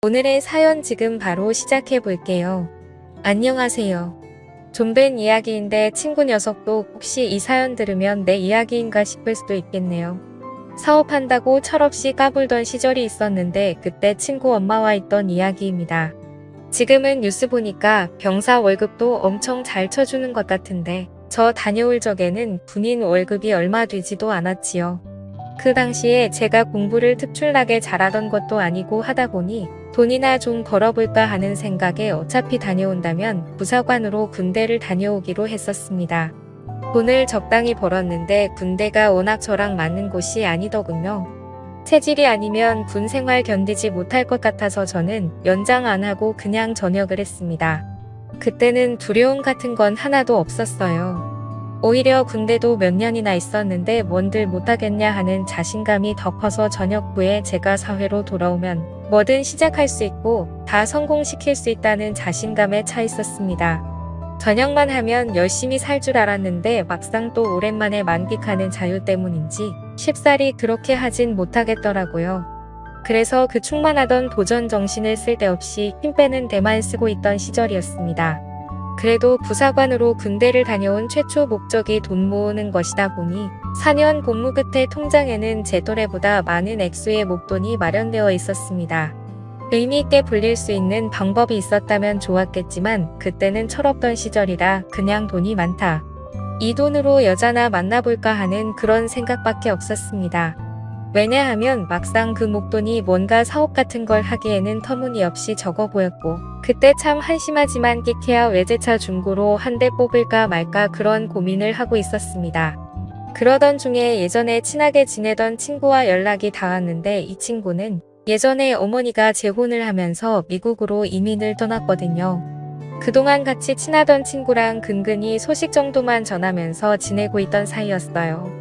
오늘의 사연 지금 바로 시작해 볼게요. 안녕하세요. 좀 된 이야기인데 친구 녀석도 혹시 이 사연 들으면 내 이야기인가 싶을 수도 있겠네요. 사업한다고 철없이 까불던 시절이 있었는데 그때 친구 엄마와 있던 이야기입니다. 지금은 뉴스 보니까 병사 월급도 엄청 잘 쳐주는 것 같은데 저 다녀올 적에는 군인 월급이 얼마 되지도 않았지요. 그 당시에 제가 공부를 특출나게 잘하던 것도 아니고 하다 보니 돈이나 좀 벌어볼까 하는 생각에 어차피 다녀온다면 부사관으로 군대를 다녀오기로 했었습니다. 돈을 적당히 벌었는데 군대가 워낙 저랑 맞는 곳이 아니더군요. 체질이 아니면 군 생활 견디지 못할 것 같아서 저는 연장 안 하고 그냥 전역을 했습니다. 그때는 두려움 같은 건 하나도 없었어요. 오히려 군대도 몇 년이나 있었는데 뭔들 못하겠냐 하는 자신감이 더 커서 전역 후에 제가 사회로 돌아오면 뭐든 시작할 수 있고 다 성공시킬 수 있다는 자신감에 차 있었습니다. 전역만 하면 열심히 살 줄 알았는데 막상 또 오랜만에 만끽하는 자유 때문인지 쉽사리 그렇게 하진 못하겠더라고요. 그래서 그 충만하던 도전 정신을 쓸데없이 힘 빼는 데만 쓰고 있던 시절이었습니다. 그래도 부사관으로 군대를 다녀온 최초 목적이 돈 모으는 것이다 보니 4년 복무 끝에 통장에는 제 또래보다 많은 액수의 목돈이 마련되어 있었습니다. 의미있게 불릴 수 있는 방법이 있었다면 좋았겠지만 그때는 철없던 시절이라 그냥 돈이 많다. 이 돈으로 여자나 만나볼까 하는 그런 생각밖에 없었습니다. 왜냐하면 막상 그 목돈이 뭔가 사업 같은 걸 하기에는 터무니없이 적어 보였고 그때 참 한심하지만 끼케야 외제차 중고로 한 대 뽑을까 말까 그런 고민을 하고 있었습니다. 그러던 중에 예전에 친하게 지내던 친구와 연락이 닿았는데 이 친구는 예전에 어머니가 재혼을 하면서 미국으로 이민을 떠났거든요. 그동안 같이 친하던 친구랑 근근히 소식 정도만 전하면서 지내고 있던 사이였어요.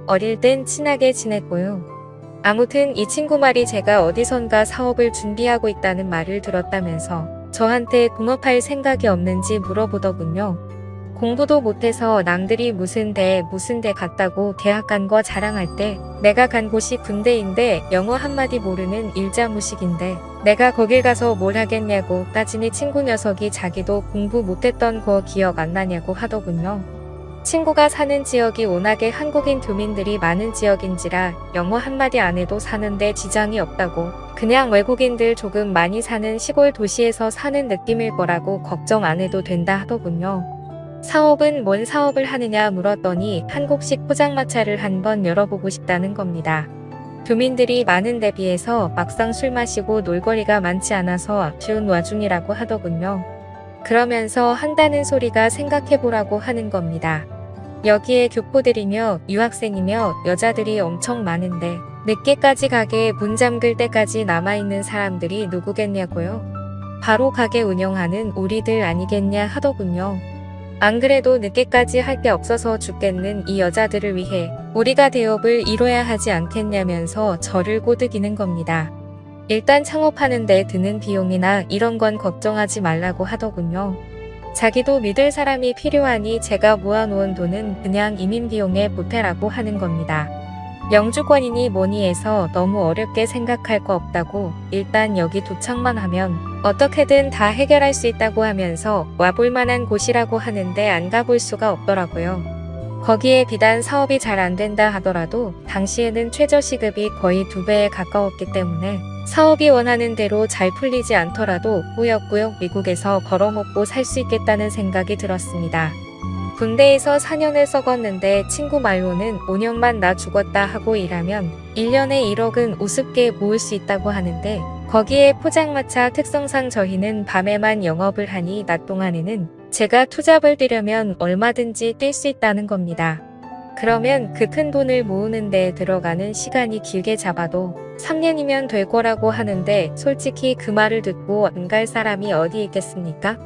어릴 땐 친하게 지냈고요. 아무튼 이 친구 말이 제가 어디선가 사업을 준비하고 있다는 말을 들었다면서 저한테 동업할 생각이 없는지 물어보더군요. 공부도 못해서 남들이 무슨 대 갔다고 대학 간 거 자랑할 때 내가 간 곳이 군대인데 영어 한마디 모르는 일자무식인데 내가 거길 가서 뭘 하겠냐고 따지니 친구 녀석이 자기도 공부 못했던 거 기억 안 나냐고 하더군요. 친구가 사는 지역이 워낙에 한국인 교민들이 많은 지역인지라 영어 한마디 안 해도 사는데 지장이 없다고 그냥 외국인들 조금 많이 사는 시골 도시에서 사는 느낌일 거라고 걱정 안 해도 된다 하더군요. 사업은 뭔 사업을 하느냐 물었더니 한국식 포장마차를 한번 열어보고 싶다는 겁니다. 교민들이 많은 데 비해서 막상 술 마시고 놀거리가 많지 않아서 아쉬운 와중이라고 하더군요. 그러면서 한다는 소리가 생각해보라고 하는 겁니다. 여기에 교포들이며 유학생이며 여자들이 엄청 많은데 늦게까지 가게에 문 잠글 때까지 남아있는 사람들이 누구겠냐고요? 바로 가게 운영하는 우리들 아니겠냐 하더군요. 안 그래도 늦게까지 할 게 없어서 죽겠는 이 여자들을 위해 우리가 대업을 이뤄야 하지 않겠냐면서 저를 꼬드기는 겁니다. 일단 창업하는 데 드는 비용이나 이런 건 걱정하지 말라고 하더군요. 자기도 믿을 사람이 필요하니 제가 모아놓은 돈은 그냥 이민 비용에 보태라고 하는 겁니다. 영주권이니 뭐니 해서 너무 어렵게 생각할 거 없다고 일단 여기 도착만 하면 어떻게든 다 해결할 수 있다고 하면서 와볼 만한 곳이라고 하는데 안 가볼 수가 없더라고요. 거기에 비단 사업이 잘 안 된다 하더라도 당시에는 최저시급이 거의 2배에 가까웠기 때문에 사업이 원하는 대로 잘 풀리지 않더라도 꾸역꾸역 미국에서 벌어먹고 살 수 있겠다는 생각이 들었습니다. 군대에서 4년을 썩었는데 친구 말로는 5년만 나 죽었다 하고 일하면 1년에 1억은 우습게 모을 수 있다고 하는데 거기에 포장마차 특성상 저희는 밤에만 영업을 하니 낮 동안에는 제가 투잡을 뛰려면 얼마든지 뛸 수 있다는 겁니다. 그러면 그 큰 돈을 모으는 데 들어가는 시간이 길게 잡아도 3년이면 될 거라고 하는데 솔직히 그 말을 듣고 안 갈 사람이 어디 있겠습니까?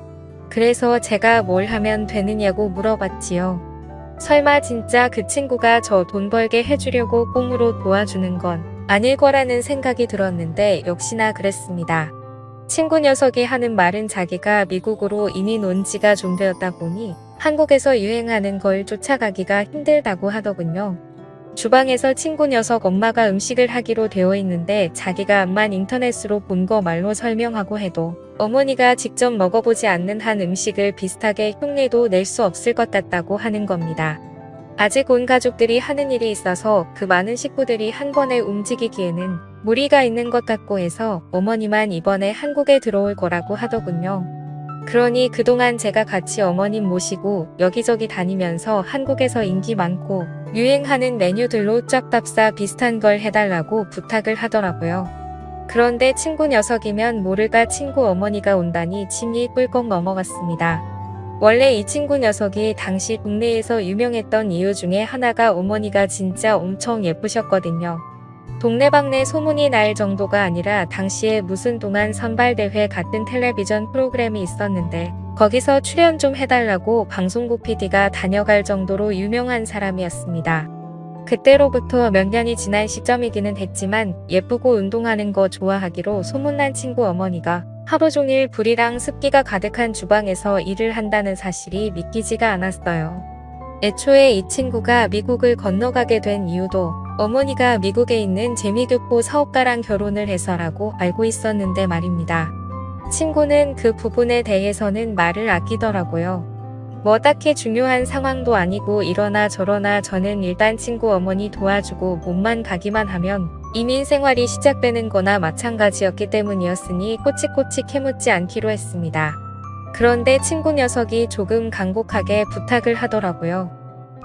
그래서 제가 뭘 하면 되느냐고 물어봤지요. 설마 진짜 그 친구가 저 돈 벌게 해주려고 꽁으로 도와주는 건 아닐 거라는 생각이 들었는데 역시나 그랬습니다. 친구 녀석이 하는 말은 자기가 미국으로 이민 온 지가 좀 되었다 보니 한국에서 유행하는 걸 쫓아가기가 힘들다고 하더군요. 주방에서 친구 녀석 엄마가 음식을 하기로 되어 있는데 자기가 암만 인터넷으로 본 거 말로 설명하고 해도 어머니가 직접 먹어보지 않는 한 음식을 비슷하게 흉내도 낼 수 없을 것 같다고 하는 겁니다. 아직 온 가족들이 하는 일이 있어서 그 많은 식구들이 한 번에 움직이기에는 무리가 있는 것 같고 해서 어머니만 이번에 한국에 들어올 거라고 하더군요. 그러니 그동안 제가 같이 어머님 모시고 여기저기 다니면서 한국에서 인기 많고 유행하는 메뉴들로 쫙답사 비슷한 걸 해달라고 부탁을 하더라고요. 그런데 친구 녀석이면 모를까 친구 어머니가 온다니 침이 꿀꺽 넘어갔습니다. 원래 이 친구 녀석이 당시 동네에서 유명했던 이유 중에 하나가 어머니가 진짜 엄청 예쁘셨거든요. 동네방네 소문이 날 정도가 아니라 당시에 무슨 동안 선발대회 같은 텔레비전 프로그램이 있었는데 거기서 출연 좀 해달라고 방송국 PD가 다녀갈 정도로 유명한 사람이었습니다. 그때로부터 몇 년이 지난 시점이기는 했지만 예쁘고 운동하는 거 좋아하기로 소문난 친구 어머니가 하루 종일 불이랑 습기가 가득한 주방에서 일을 한다는 사실이 믿기지가 않았어요. 애초에 이 친구가 미국을 건너가게 된 이유도 어머니가 미국에 있는 재미교포 사업가랑 결혼을 해서라고 알고 있었는데 말입니다. 친구는 그 부분에 대해서는 말을 아끼더라고요. 뭐 딱히 중요한 상황도 아니고 이러나 저러나 저는 일단 친구 어머니 도와주고 몸만 가기만 하면 이민 생활이 시작되는 거나 마찬가지였기 때문이었으니 꼬치꼬치 캐묻지 않기로 했습니다. 그런데 친구 녀석이 조금 간곡하게 부탁을 하더라고요.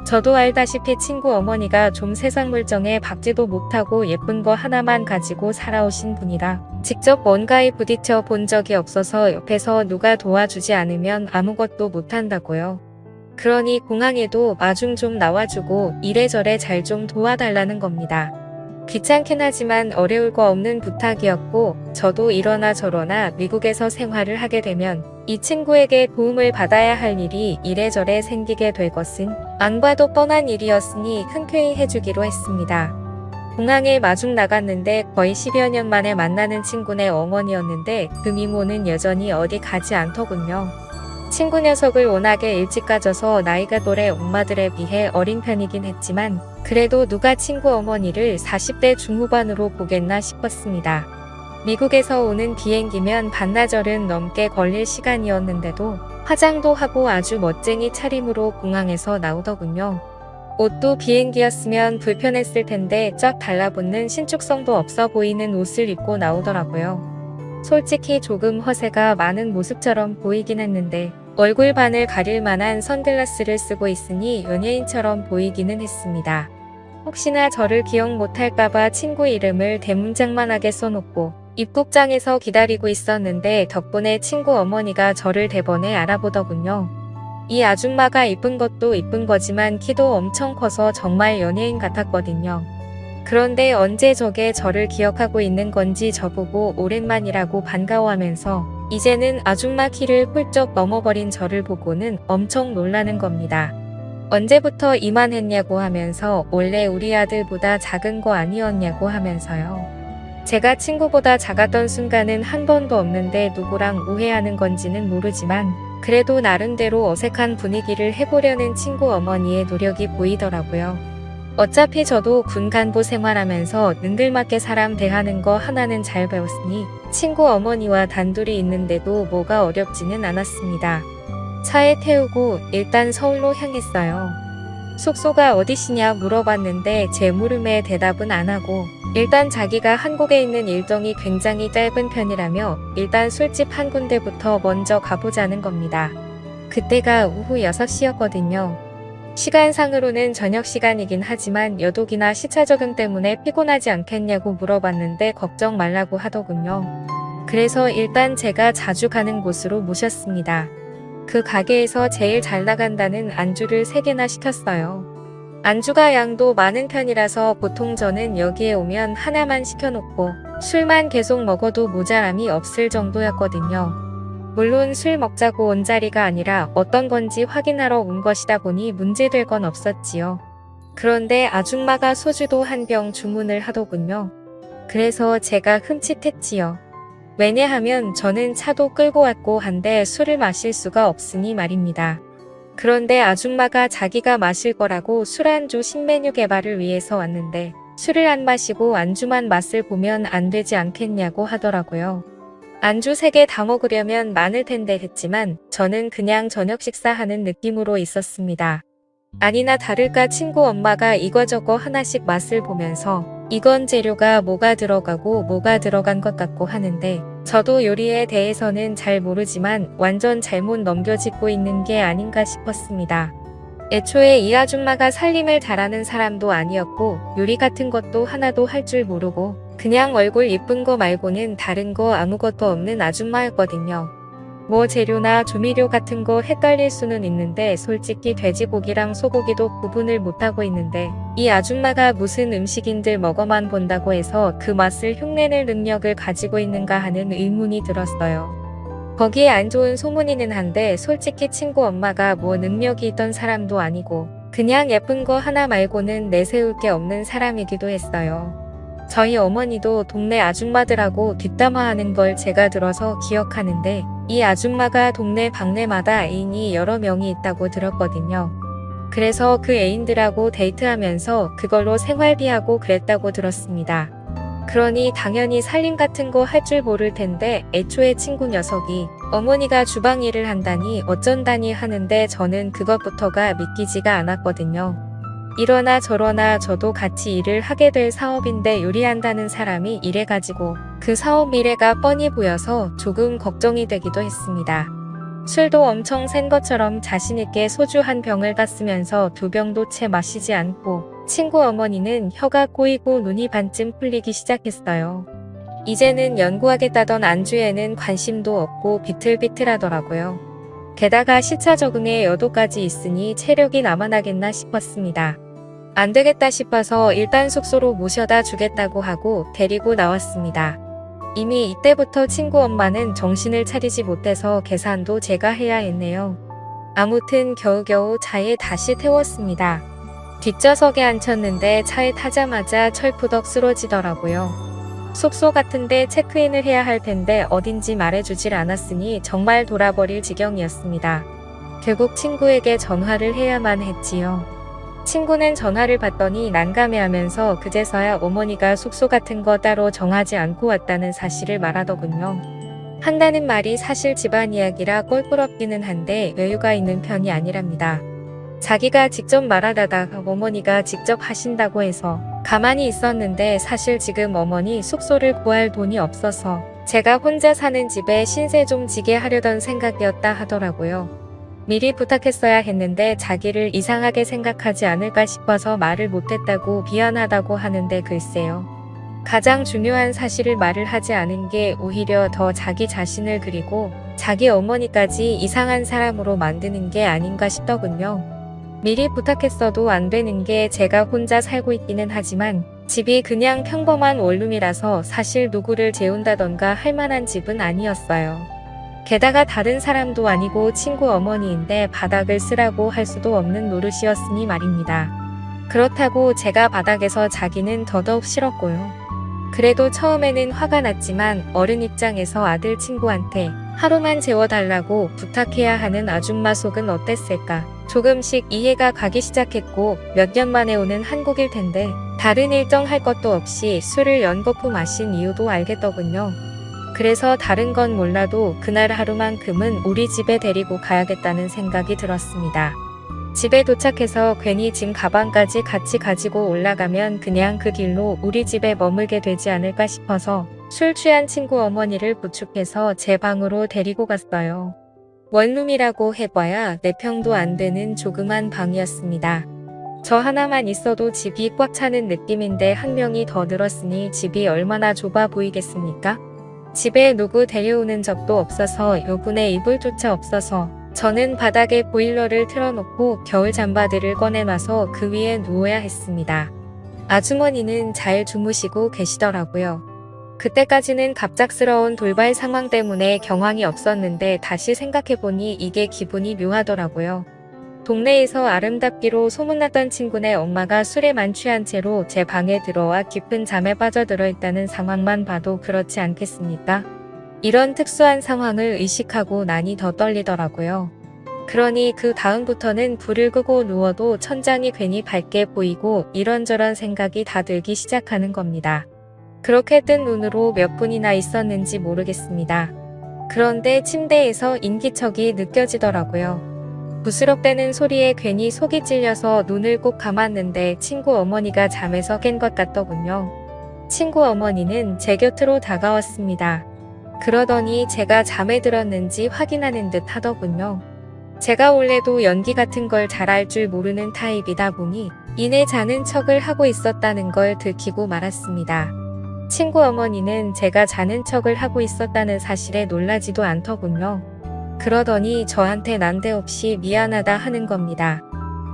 저도 알다시피 친구 어머니가 좀 세상 물정에 박지도 못하고 예쁜 거 하나만 가지고 살아오신 분이라 직접 뭔가에 부딪혀 본 적이 없어서 옆에서 누가 도와주지 않으면 아무것도 못한다고요. 그러니 공항에도 마중 좀 나와주고 이래저래 잘 좀 도와달라는 겁니다. 귀찮긴 하지만 어려울 거 없는 부탁이었고 저도 이러나 저러나 미국에서 생활을 하게 되면 이 친구에게 도움을 받아야 할 일이 이래저래 생기게 될 것은 안 봐도 뻔한 일이었으니 흔쾌히 해주기로 했습니다. 공항에 마중 나갔는데 거의 10여 년 만에 만나는 친구네 어머니였는데 그 미모는 여전히 어디 가지 않더군요. 친구 녀석을 워낙에 일찍 가져서 나이가 또래 엄마들에 비해 어린 편이긴 했지만 그래도 누가 친구 어머니를 40대 중후반으로 보겠나 싶었습니다. 미국에서 오는 비행기면 반나절은 넘게 걸릴 시간이었는데도 화장도 하고 아주 멋쟁이 차림으로 공항에서 나오더군요. 옷도 비행기였으면 불편했을 텐데 쫙 달라붙는 신축성도 없어 보이는 옷을 입고 나오더라고요. 솔직히 조금 허세가 많은 모습처럼 보이긴 했는데 얼굴 반을 가릴 만한 선글라스를 쓰고 있으니 연예인처럼 보이기는 했습니다. 혹시나 저를 기억 못할까봐 친구 이름을 대문짝만하게 써놓고 입국장에서 기다리고 있었는데 덕분에 친구 어머니가 저를 대번에 알아보더군요. 이 아줌마가 이쁜 것도 이쁜 거지만 키도 엄청 커서 정말 연예인 같았거든요. 그런데 언제 저게 저를 기억하고 있는 건지 저보고 오랜만이라고 반가워하면서 이제는 아줌마 키를 훌쩍 넘어버린 저를 보고는 엄청 놀라는 겁니다. 언제부터 이만했냐고 하면서 원래 우리 아들보다 작은 거 아니었냐고 하면서요. 제가 친구보다 작았던 순간은 한 번도 없는데 누구랑 우회하는 건지는 모르지만 그래도 나름대로 어색한 분위기를 해보려는 친구 어머니의 노력이 보이더라고요. 어차피 저도 군 간부 생활하면서 능글맞게 사람 대하는 거 하나는 잘 배웠으니 친구 어머니와 단둘이 있는데도 뭐가 어렵지는 않았습니다. 차에 태우고 일단 서울로 향했어요. 숙소가 어디시냐 물어봤는데 제 물음에 대답은 안 하고 일단 자기가 한국에 있는 일정이 굉장히 짧은 편이라며 일단 술집 한 군데부터 먼저 가보자는 겁니다. 그때가 오후 6시였거든요. 시간상으로는 저녁 시간이긴 하지만 여독이나 시차 적응 때문에 피곤하지 않겠냐고 물어봤는데 걱정 말라고 하더군요. 그래서 일단 제가 자주 가는 곳으로 모셨습니다. 그 가게에서 제일 잘 나간다는 안주를 3개나 시켰어요. 안주가 양도 많은 편이라서 보통 저는 여기에 오면 하나만 시켜놓고 술만 계속 먹어도 모자람이 없을 정도였거든요. 물론 술 먹자고 온 자리가 아니라 어떤 건지 확인하러 온 것이다 보니 문제될 건 없었지요. 그런데 아줌마가 소주도 한 병 주문을 하더군요. 그래서 제가 흠칫했지요. 왜냐하면 저는 차도 끌고 왔고 한데 술을 마실 수가 없으니 말입니다. 그런데 아줌마가 자기가 마실 거라고 술안주 신메뉴 개발을 위해서 왔는데 술을 안 마시고 안주만 맛을 보면 안 되지 않겠냐고 하더라고요. 안주 3개 다 먹으려면 많을 텐데 했지만 저는 그냥 저녁 식사하는 느낌으로 있었습니다. 아니나 다를까 친구 엄마가 이거저거 하나씩 맛을 보면서 이건 재료가 뭐가 들어가고 뭐가 들어간 것 같고 하는데 저도 요리에 대해서는 잘 모르지만 완전 잘못 넘겨짚고 있는 게 아닌가 싶었습니다. 애초에 이 아줌마가 살림을 잘하는 사람도 아니었고 요리 같은 것도 하나도 할 줄 모르고 그냥 얼굴 이쁜 거 말고는 다른 거 아무것도 없는 아줌마였거든요. 뭐 재료나 조미료 같은 거 헷갈릴 수는 있는데 솔직히 돼지고기랑 소고기도 구분을 못하고 있는데 이 아줌마가 무슨 음식인들 먹어만 본다고 해서 그 맛을 흉내낼 능력을 가지고 있는가 하는 의문이 들었어요. 거기에 안 좋은 소문이는 한데 솔직히 친구 엄마가 뭐 능력이 있던 사람도 아니고 그냥 예쁜 거 하나 말고는 내세울 게 없는 사람이기도 했어요. 저희 어머니도 동네 아줌마들하고 뒷담화하는 걸 제가 들어서 기억하는데 이 아줌마가 동네 방네마다 애인이 여러 명이 있다고 들었거든요. 그래서 그 애인들하고 데이트하면서 그걸로 생활비하고 그랬다고 들었습니다. 그러니 당연히 살림 같은 거 할 줄 모를 텐데 애초에 친구 녀석이 어머니가 주방 일을 한다니 어쩐다니 하는데 저는 그것부터가 믿기지가 않았거든요. 이러나 저러나 저도 같이 일을 하게 될 사업인데 요리한다는 사람이 이래가지고 그 사업 미래가 뻔히 보여서 조금 걱정이 되기도 했습니다. 술도 엄청 센 것처럼 자신있게 소주 한 병을 땄으면서 2병도 채 마시지 않고 친구 어머니는 혀가 꼬이고 눈이 반쯤 풀리기 시작했어요. 이제는 연구하겠다던 안주에는 관심도 없고 비틀비틀하더라고요. 게다가 시차 적응에 여도까지 있으니 체력이 남아나겠나 싶었습니다. 안 되겠다 싶어서 일단 숙소로 모셔다 주겠다고 하고 데리고 나왔습니다. 이미 이때부터 친구 엄마는 정신을 차리지 못해서 계산도 제가 해야 했네요. 아무튼 겨우겨우 차에 다시 태웠습니다. 뒷좌석에 앉혔는데 차에 타자마자 철푸덕 쓰러지더라고요. 숙소 같은데 체크인을 해야 할 텐데 어딘지 말해주질 않았으니 정말 돌아버릴 지경이었습니다. 결국 친구에게 전화를 해야만 했지요. 친구는 전화를 받더니 난감해하면서 그제서야 어머니가 숙소 같은 거 따로 정하지 않고 왔다는 사실을 말하더군요. 한다는 말이 사실 집안 이야기라 껄끄럽기는 한데 여유가 있는 편이 아니랍니다. 자기가 직접 말하다가 어머니가 직접 하신다고 해서 가만히 있었는데 사실 지금 어머니 숙소를 구할 돈이 없어서 제가 혼자 사는 집에 신세 좀 지게 하려던 생각이었다 하더라고요. 미리 부탁했어야 했는데 자기를 이상하게 생각하지 않을까 싶어서 말을 못했다고 미안하다고 하는데 글쎄요. 가장 중요한 사실을 말을 하지 않은 게 오히려 더 자기 자신을 그리고 자기 어머니까지 이상한 사람으로 만드는 게 아닌가 싶더군요. 미리 부탁했어도 안 되는 게 제가 혼자 살고 있기는 하지만 집이 그냥 평범한 원룸이라서 사실 누구를 재운다던가 할 만한 집은 아니었어요. 게다가 다른 사람도 아니고 친구 어머니인데 바닥을 쓰라고 할 수도 없는 노릇이었으니 말입니다. 그렇다고 제가 바닥에서 자기는 더더욱 싫었고요. 그래도 처음에는 화가 났지만 어른 입장에서 아들 친구한테 하루만 재워달라고 부탁해야 하는 아줌마 속은 어땠을까. 조금씩 이해가 가기 시작했고 몇 년 만에 오는 한국일 텐데 다른 일정 할 것도 없이 술을 연거푸 마신 이유도 알겠더군요. 그래서 다른 건 몰라도 그날 하루만큼은 우리 집에 데리고 가야겠다는 생각이 들었습니다. 집에 도착해서 괜히 짐 가방까지 같이 가지고 올라가면 그냥 그 길로 우리 집에 머물게 되지 않을까 싶어서 술 취한 친구 어머니를 부축해서 제 방으로 데리고 갔어요. 원룸이라고 해봐야 4평도 안 되는 조그만 방이었습니다. 저 하나만 있어도 집이 꽉 차는 느낌인데 한 명이 더 늘었으니 집이 얼마나 좁아 보이겠습니까? 집에 누구 데려오는 적도 없어서 요분에 이불조차 없어서 저는 바닥에 보일러를 틀어놓고 겨울 잠바들을 꺼내놔서 그 위에 누워야 했습니다. 아주머니는 잘 주무시고 계시더라고요. 그때까지는 갑작스러운 돌발 상황 때문에 경황이 없었는데 다시 생각해보니 이게 기분이 묘하더라고요. 동네에서 아름답기로 소문났던 친구네 엄마가 술에 만취한 채로 제 방에 들어와 깊은 잠에 빠져들어 있다는 상황만 봐도 그렇지 않겠습니까? 이런 특수한 상황을 의식하고 나니 더 떨리더라고요. 그러니 그 다음부터는 불을 끄고 누워도 천장이 괜히 밝게 보이고 이런저런 생각이 다 들기 시작하는 겁니다. 그렇게 뜬 눈으로 몇 분이나 있었는지 모르겠습니다. 그런데 침대에서 인기척이 느껴지더라고요. 부스럭대는 소리에 괜히 속이 찔려서 눈을 꼭 감았는데 친구 어머니가 잠에서 깬 것 같더군요. 친구 어머니는 제 곁으로 다가왔습니다. 그러더니 제가 잠에 들었는지 확인하는 듯 하더군요. 제가 원래도 연기 같은 걸 잘 알 줄 모르는 타입이다 보니 이내 자는 척을 하고 있었다는 걸 들키고 말았습니다. 친구 어머니는 제가 자는 척을 하고 있었다는 사실에 놀라지도 않더군요. 그러더니 저한테 난데없이 미안하다 하는 겁니다.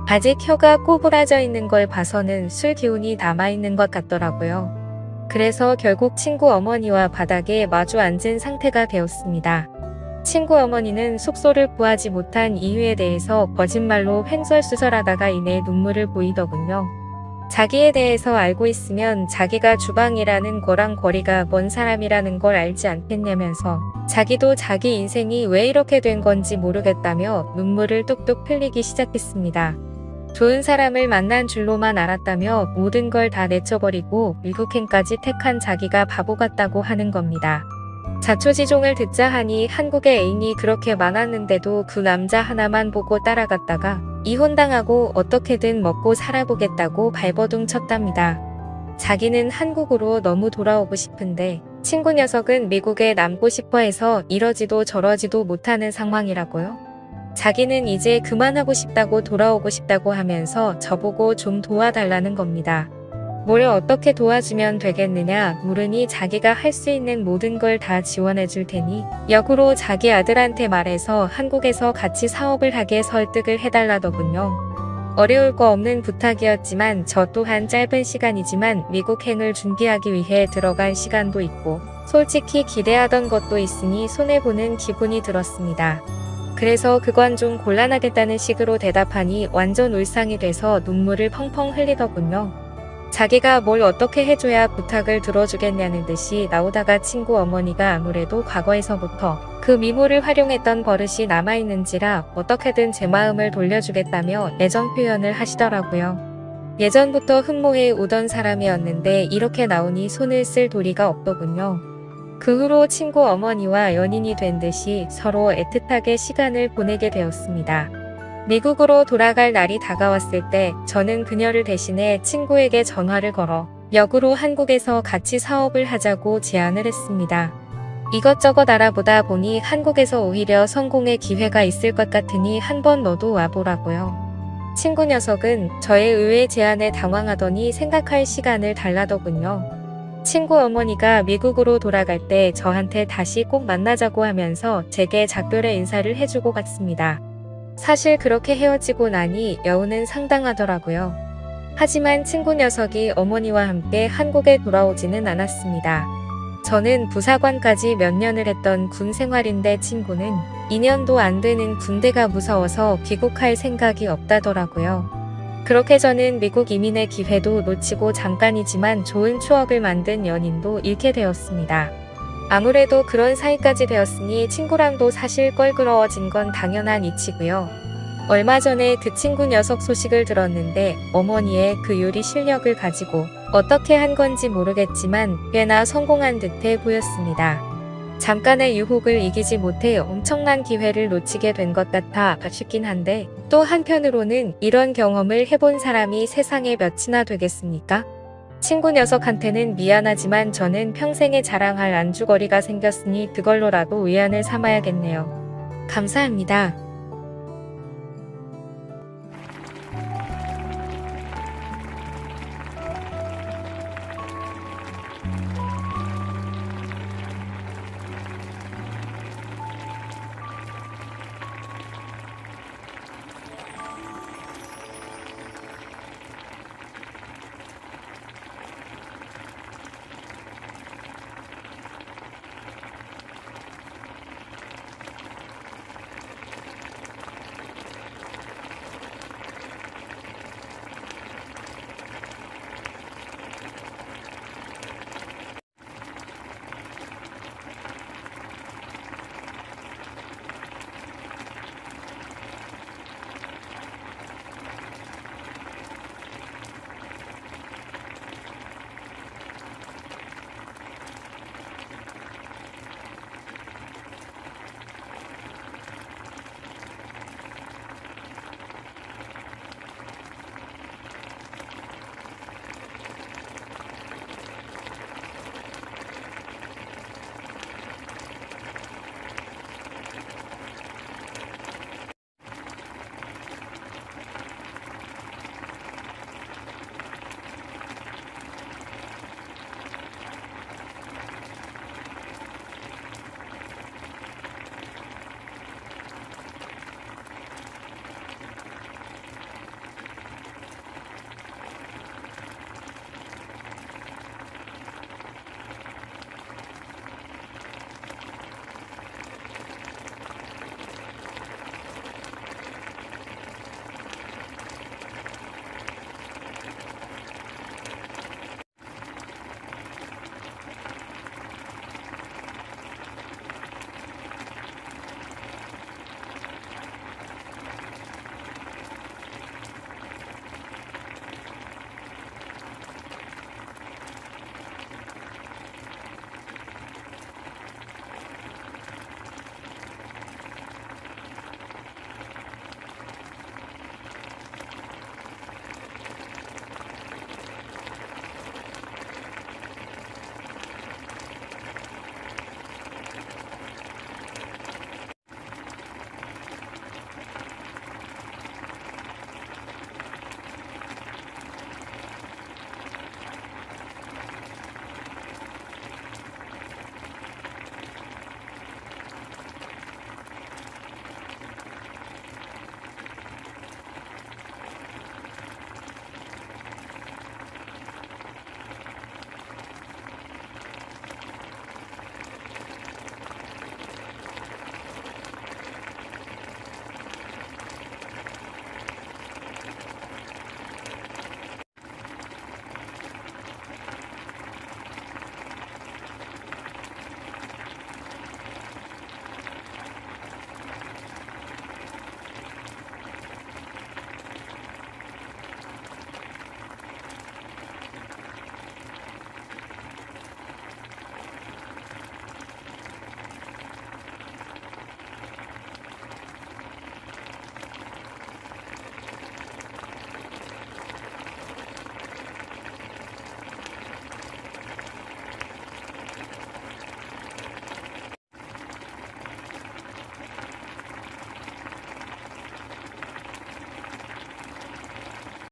아직 혀가 꼬부라져 있는 걸 봐서는 술 기운이 남아있는 것 같더라고요. 그래서 결국 친구 어머니와 바닥에 마주 앉은 상태가 되었습니다. 친구 어머니는 숙소를 구하지 못한 이유에 대해서 거짓말로 횡설수설하다가 이내 눈물을 보이더군요. 자기에 대해서 알고 있으면 자기가 주방이라는 거랑 거리가 먼 사람이라는 걸 알지 않겠냐면서 자기도 자기 인생이 왜 이렇게 된 건지 모르겠다며 눈물을 뚝뚝 흘리기 시작했습니다. 좋은 사람을 만난 줄로만 알았다며 모든 걸 다 내쳐버리고 미국행까지 택한 자기가 바보 같다고 하는 겁니다. 자초지종을 듣자 하니 한국에 애인이 그렇게 많았는데도 그 남자 하나만 보고 따라갔다가 이혼당하고 어떻게든 먹고 살아보겠다고 발버둥 쳤답니다. 자기는 한국으로 너무 돌아오고 싶은데 친구 녀석은 미국에 남고 싶어 해서 이러지도 저러지도 못하는 상황이라고요. 자기는 이제 그만하고 싶다고 돌아오고 싶다고 하면서 저보고 좀 도와달라는 겁니다. 뭘 어떻게 도와주면 되겠느냐 물으니 자기가 할 수 있는 모든 걸 다 지원해 줄 테니 역으로 자기 아들한테 말해서 한국에서 같이 사업을 하게 설득을 해달라더군요. 어려울 거 없는 부탁이었지만 저 또한 짧은 시간이지만 미국행을 준비하기 위해 들어간 시간도 있고 솔직히 기대하던 것도 있으니 손해보는 기분이 들었습니다. 그래서 그건 좀 곤란하겠다는 식으로 대답하니 완전 울상이 돼서 눈물을 펑펑 흘리더군요. 자기가 뭘 어떻게 해줘야 부탁을 들어주겠냐는 듯이 나오다가 친구 어머니가 아무래도 과거에서부터 그 미모를 활용했던 버릇이 남아있는지라 어떻게든 제 마음을 돌려주겠다며 애정 표현을 하시더라고요. 예전부터 흠모해 오던 사람이었는데 이렇게 나오니 손을 쓸 도리가 없더군요. 그 후로 친구 어머니와 연인이 된 듯이 서로 애틋하게 시간을 보내게 되었습니다. 미국으로 돌아갈 날이 다가왔을 때 저는 그녀를 대신해 친구에게 전화를 걸어 역으로 한국에서 같이 사업을 하자고 제안을 했습니다. 이것저것 알아보다 보니 한국에서 오히려 성공의 기회가 있을 것 같으니 한번 너도 와보라고요. 친구 녀석은 저의 의외 제안에 당황하더니 생각할 시간을 달라더군요. 친구 어머니가 미국으로 돌아갈 때 저한테 다시 꼭 만나자고 하면서 제게 작별의 인사를 해주고 갔습니다. 사실 그렇게 헤어지고 나니 여운은 상당하더라고요. 하지만 친구 녀석이 어머니와 함께 한국에 돌아오지는 않았습니다. 저는 부사관까지 몇 년을 했던 군 생활인데 친구는 2년도 안 되는 군대가 무서워서 귀국할 생각이 없다더라고요. 그렇게 저는 미국 이민의 기회도 놓치고 잠깐이지만 좋은 추억을 만든 연인도 잃게 되었습니다. 아무래도 그런 사이까지 되었으니 친구랑도 사실 껄끄러워진 건 당연한 이치고요. 얼마 전에 그 친구 녀석 소식을 들었는데 어머니의 그 요리 실력을 가지고 어떻게 한 건지 모르겠지만 꽤나 성공한 듯해 보였습니다. 잠깐의 유혹을 이기지 못해 엄청난 기회를 놓치게 된 것 같아 아쉽긴 한데 또 한편으로는 이런 경험을 해본 사람이 세상에 몇이나 되겠습니까? 친구 녀석한테는 미안하지만 저는 평생에 자랑할 안주거리가 생겼으니 그걸로라도 위안을 삼아야겠네요. 감사합니다.